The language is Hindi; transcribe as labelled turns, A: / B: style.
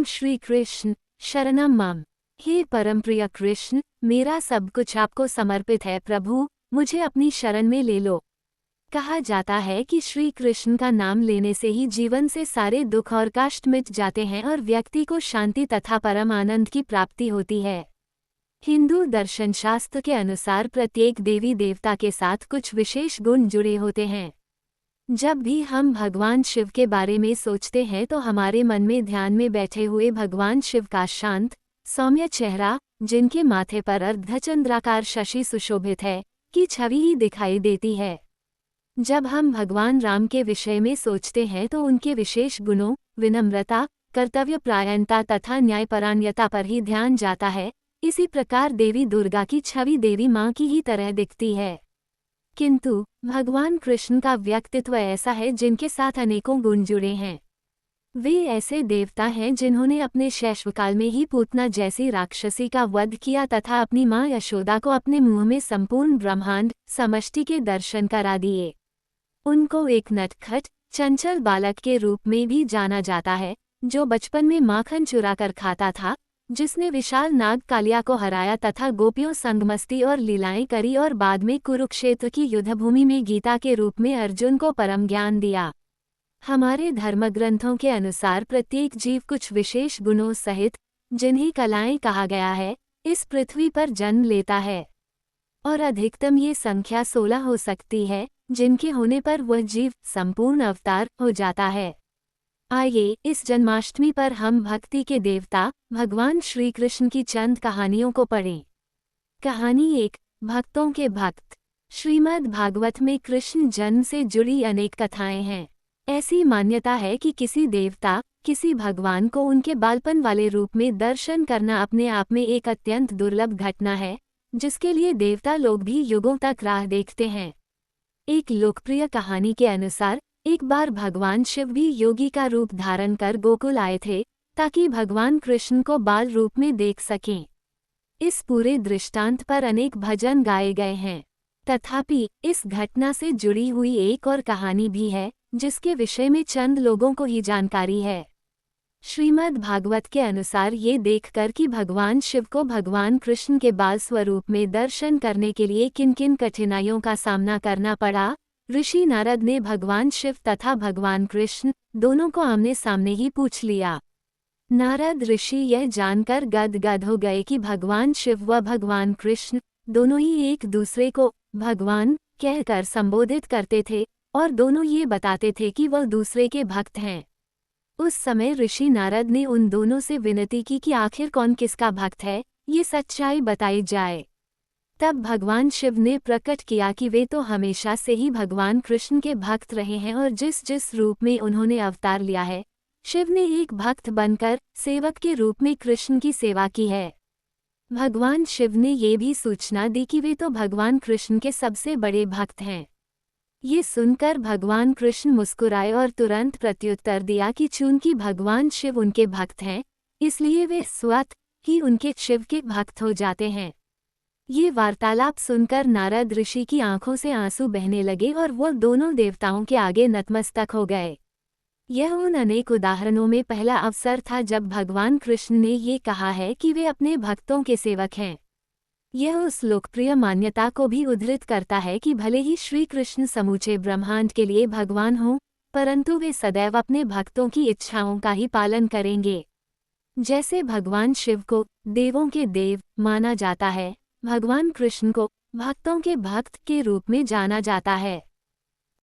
A: श्री कृष्ण शरणम मम। हे परमप्रिय कृष्ण, मेरा सब कुछ आपको समर्पित है प्रभु, मुझे अपनी शरण में ले लो। कहा जाता है कि श्री कृष्ण का नाम लेने से ही जीवन से सारे दुख और कष्ट मिट जाते हैं और व्यक्ति को शांति तथा परम आनंद की प्राप्ति होती है। हिंदू दर्शन शास्त्र के अनुसार प्रत्येक देवी देवता के साथ कुछ विशेष गुण जुड़े होते हैं। जब भी हम भगवान शिव के बारे में सोचते हैं तो हमारे मन में ध्यान में बैठे हुए भगवान शिव का शांत सौम्य चेहरा, जिनके माथे पर अर्धचंद्राकार शशि सुशोभित है, की छवि ही दिखाई देती है। जब हम भगवान राम के विषय में सोचते हैं तो उनके विशेष गुणों, विनम्रता, कर्तव्यपरायणता तथा न्यायपरायणता पर ही ध्यान जाता है। इसी प्रकार देवी दुर्गा की छवि देवी माँ की ही तरह दिखती है। किंतु भगवान कृष्ण का व्यक्तित्व ऐसा है जिनके साथ अनेकों गुण जुड़े हैं। वे ऐसे देवता हैं जिन्होंने अपने शैशवकाल में ही पूतना जैसी राक्षसी का वध किया तथा अपनी मां यशोदा को अपने मुंह में संपूर्ण ब्रह्मांड समष्टि के दर्शन करा दिए। उनको एक नटखट चंचल बालक के रूप में भी जाना जाता है, जो बचपन में माखन चुरा कर खाता था, जिसने विशाल नाग कालिया को हराया तथा गोपियों संग मस्ती और लीलाएं करी और बाद में कुरुक्षेत्र की युद्धभूमि में गीता के रूप में अर्जुन को परम ज्ञान दिया। हमारे धर्मग्रंथों के अनुसार प्रत्येक जीव कुछ विशेष गुणों सहित, जिन्हें कलाएं कहा गया है, इस पृथ्वी पर जन्म लेता है और अधिकतम ये संख्या 16 हो सकती है, जिनके होने पर वह जीव संपूर्ण अवतार हो जाता है। आइए इस जन्माष्टमी पर हम भक्ति के देवता भगवान श्री कृष्ण की चंद कहानियों को पढ़ें। कहानी 1, भक्तों के भक्त। श्रीमद् भागवत में कृष्ण जन्म से जुड़ी अनेक कथाएं हैं। ऐसी मान्यता है कि किसी देवता, किसी भगवान को उनके बालपन वाले रूप में दर्शन करना अपने आप में एक अत्यंत दुर्लभ घटना है, जिसके लिए देवता लोग भी युगों तक राह देखते हैं। एक लोकप्रिय कहानी के अनुसार एक बार भगवान शिव भी योगी का रूप धारण कर गोकुल आए थे, ताकि भगवान कृष्ण को बाल रूप में देख सकें। इस पूरे दृष्टांत पर अनेक भजन गाए गए हैं। तथापि इस घटना से जुड़ी हुई एक और कहानी भी है, जिसके विषय में चंद लोगों को ही जानकारी है। श्रीमद् भागवत के अनुसार ये देखकर कि भगवान शिव को भगवान कृष्ण के बाल स्वरूप में दर्शन करने के लिए किन किन कठिनाइयों का सामना करना पड़ा, ऋषि नारद ने भगवान शिव तथा भगवान कृष्ण दोनों को आमने सामने ही पूछ लिया। नारद ऋषि यह जानकर गदगद हो गए कि भगवान शिव व भगवान कृष्ण दोनों ही एक दूसरे को भगवान कहकर संबोधित करते थे और दोनों ये बताते थे कि वह दूसरे के भक्त हैं। उस समय ऋषि नारद ने उन दोनों से विनती की कि आखिर कौन किसका भक्त है, ये सच्चाई बताई जाए। तब भगवान शिव ने प्रकट किया कि वे तो हमेशा से ही भगवान कृष्ण के भक्त रहे हैं और जिस जिस रूप में उन्होंने अवतार लिया है, शिव ने एक भक्त बनकर सेवक के रूप में कृष्ण की सेवा की है। भगवान शिव ने ये भी सूचना दी कि वे तो भगवान कृष्ण के सबसे बड़े भक्त हैं। ये सुनकर भगवान कृष्ण मुस्कुराए और तुरंत प्रत्युत्तर दिया कि चूंकि भगवान शिव उनके भक्त हैं, इसलिए वे स्वतः ही उनके शिव के भक्त हो जाते हैं। ये वार्तालाप सुनकर नारद ऋषि की आंखों से आंसू बहने लगे और वो दोनों देवताओं के आगे नतमस्तक हो गए। यह उन अनेक उदाहरणों में पहला अवसर था जब भगवान कृष्ण ने ये कहा है कि वे अपने भक्तों के सेवक हैं। यह उस लोकप्रिय मान्यता को भी उद्धृत करता है कि भले ही श्री कृष्ण समूचे ब्रह्मांड के लिए भगवान हों, परंतु वे सदैव अपने भक्तों की इच्छाओं का ही पालन करेंगे। जैसे भगवान शिव को देवों के देव माना जाता है, भगवान कृष्ण को भक्तों के भक्त के रूप में जाना जाता है।